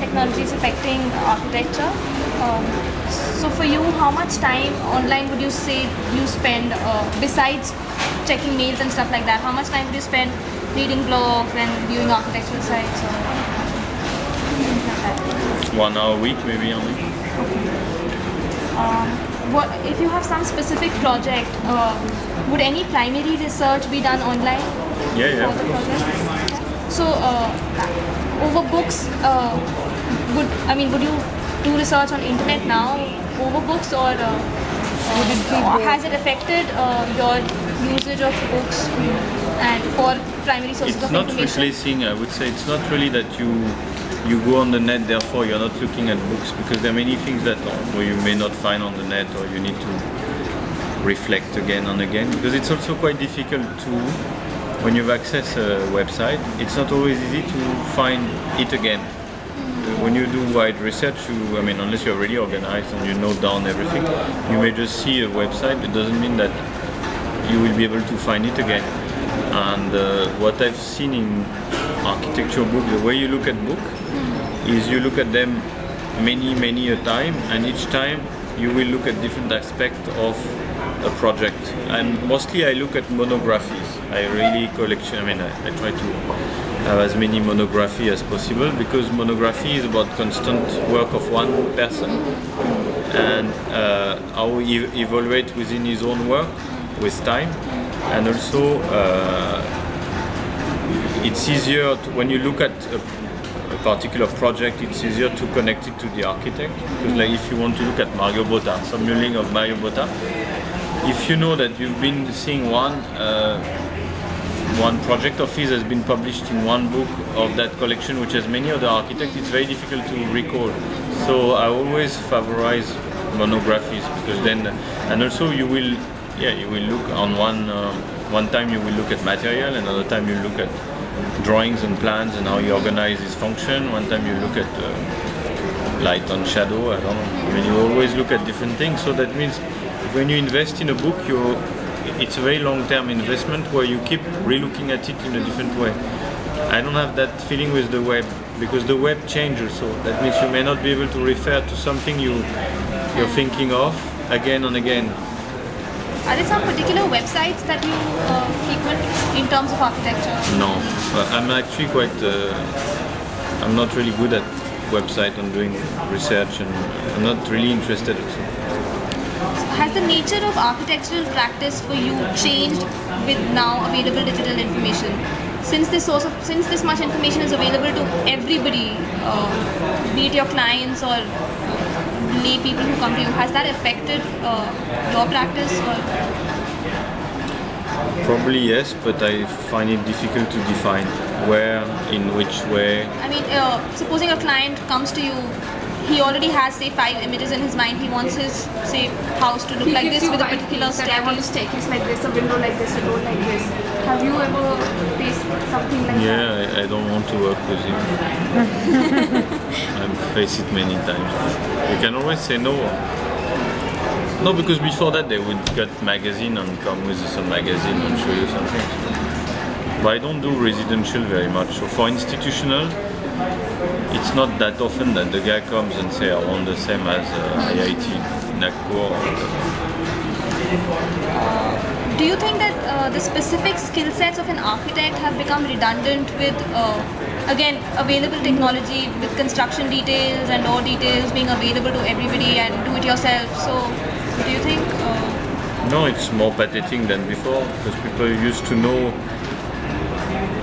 technology is affecting architecture. So for you, how much time online would you say you spend besides checking mails and stuff like that? How much time would you spend reading blogs and viewing architectural sites? Or things like that? 1 hour a week, maybe only. What if you have some specific project? Would any primary research be done online? Yeah. For the project? So over books, would you do research on internet now over books, or has it affected your usage of books and for primary sources It's of not information? replacing, I would say, it's not really that you go on the net, therefore you're not looking at books, because there are many things that you may not find on the net, or you need to reflect again and again, because it's also quite difficult to, when you've accessed a website, it's not always easy to find it again. When you do wide research, unless you're really organized and you note down everything, you may just see a website. It doesn't mean that you will be able to find it again. And what I've seen in architecture book, the way you look at book, is you look at them many a time, and each time you will look at different aspects of a project. And mostly I look at monographies. I really collection. I try to have as many monography as possible, because monography is about constant work of one person and how he evaluate within his own work with time. And also it's easier when you look at a particular project, it's easier to connect it to the architect, because like if you want to look at Mario Botta, some building of Mario Botta, if you know that you've been seeing one project of his has been published in one book of that collection, which has many other architects, it's very difficult to recall. So I always favorize monographies, because then, and also you will look on one time you will look at material, another time you look at drawings and plans and how you organize this function. One time you look at light and shadow. I don't know. You always look at different things. So that means when you invest in a book, it's a very long-term investment where you keep re-looking at it in a different way. I don't have that feeling with the web, because the web changes. So that means you may not be able to refer to something you're thinking of again and again. Are there some particular websites that you frequent in terms of architecture? No, I'm actually quite. I'm not really good at website and doing research, and I'm not really interested. Has the nature of architectural practice for you changed with now available digital information? Since this much information is available to everybody, be it your clients or lay people who come to you, has that affected your practice? Or? Probably yes, but I find it difficult to define where, in which way. Supposing a client comes to you, he already has, say, 5 images in his mind. He wants his, say, house to look like this with a particular staircase. I want a staircase like this, a window like this, a door like this. Have you ever faced something like that? Yeah, I don't want to work with him. I've faced it many times. You can always say no. No, because before that they would get magazine and come with some magazine and show you something. But I don't do residential very much. So for institutional, it's not that often that the guy comes and say, I want the same as IIT Nagpur. Do you think that the specific skill sets of an architect have become redundant with, again, available technology, with construction details and law details being available to everybody and do it yourself? So, do you think? No, it's more pathetic than before, because people used to know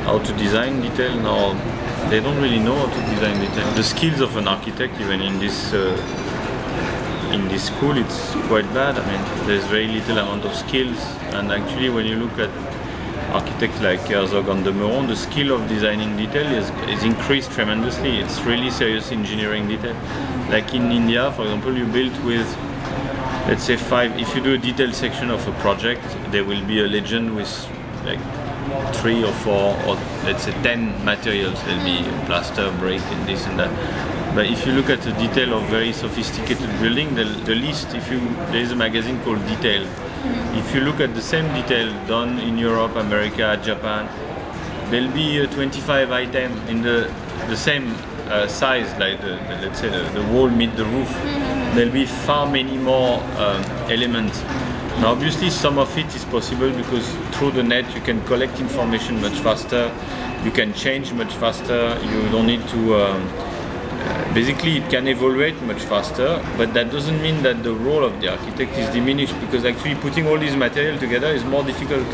how to design detail. Now they don't really know how to design detail. The skills of an architect, even in this school, it's quite bad. There's very little amount of skills, and actually when you look at architects like Herzog and de Meuron, the skill of designing detail is increased tremendously. It's really serious engineering detail. Like in India, for example, you build with, let's say 5, if you do a detailed section of a project, there will be a legend with like 3 or 4 or let's say 10 materials. There'll be plaster, brick, and this and that. But if you look at the detail of very sophisticated building, the list, there is a magazine called Detail. If you look at the same detail done in Europe, America, Japan, there'll be 25 items in the same size, like let's say the wall meet the roof, there'll be far many more elements. Now obviously some of it is possible because through the net you can collect information much faster, you can change much faster, you don't need to basically it can evaluate much faster, but that doesn't mean that the role of the architect is diminished, because actually putting all these material together is more difficult.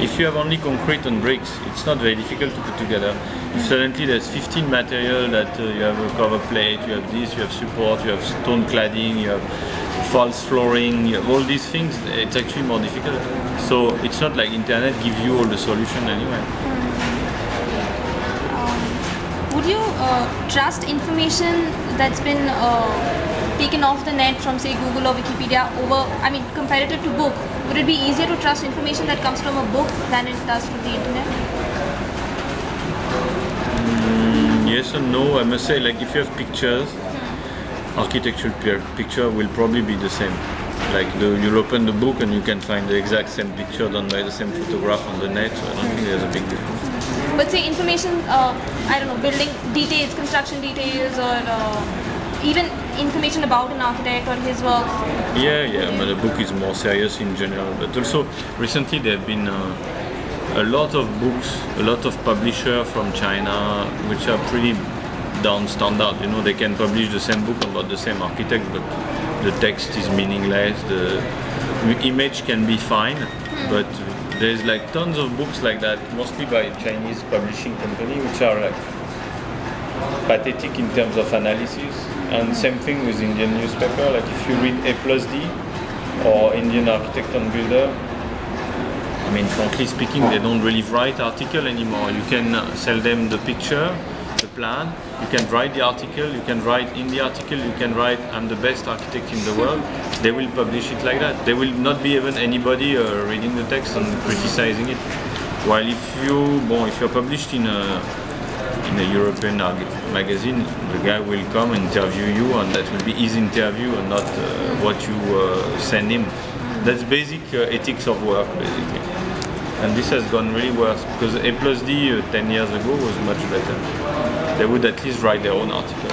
If you have only concrete and bricks, it's not very difficult to put together. If suddenly there's 15 material that you have a cover plate, you have this, you have support, you have stone cladding, you have false flooring, you have all these things, it's actually more difficult. So it's not like internet gives you all the solution anyway. Would you trust information that's been taken off the net from, say, Google or Wikipedia comparative to book? Would it be easier to trust information that comes from a book than it does from the internet? Yes and no. I must say, like if you have pictures, architectural picture will probably be the same. Like you'll open the book and you can find the exact same picture done by the same photograph on the net, so I don't think there's a big difference. But say information, building details, construction details, or even information about an architect or his work. Yeah, but the book is more serious in general. But also, recently there have been a lot of books, a lot of publishers from China, which are pretty down standard. You know, they can publish the same book about the same architect, but the text is meaningless. The image can be fine, but there's like tons of books like that, mostly by Chinese publishing company, which are like pathetic in terms of analysis. And same thing with Indian newspaper. Like if you read A+D or Indian Architect and Builder, I mean, frankly speaking, they don't really write article anymore. You can sell them the picture, the plan, you can write the article, you can write in the article, you can write I'm the best architect in the world. They will publish it like that. There will not be even anybody reading the text and criticizing it. While if you're published in a European magazine, the guy will come and interview you, and that will be his interview and not what you send him. That's basic ethics of work, basically. And this has gone really worse, because A+D 10 years ago was much better. They would at least write their own article.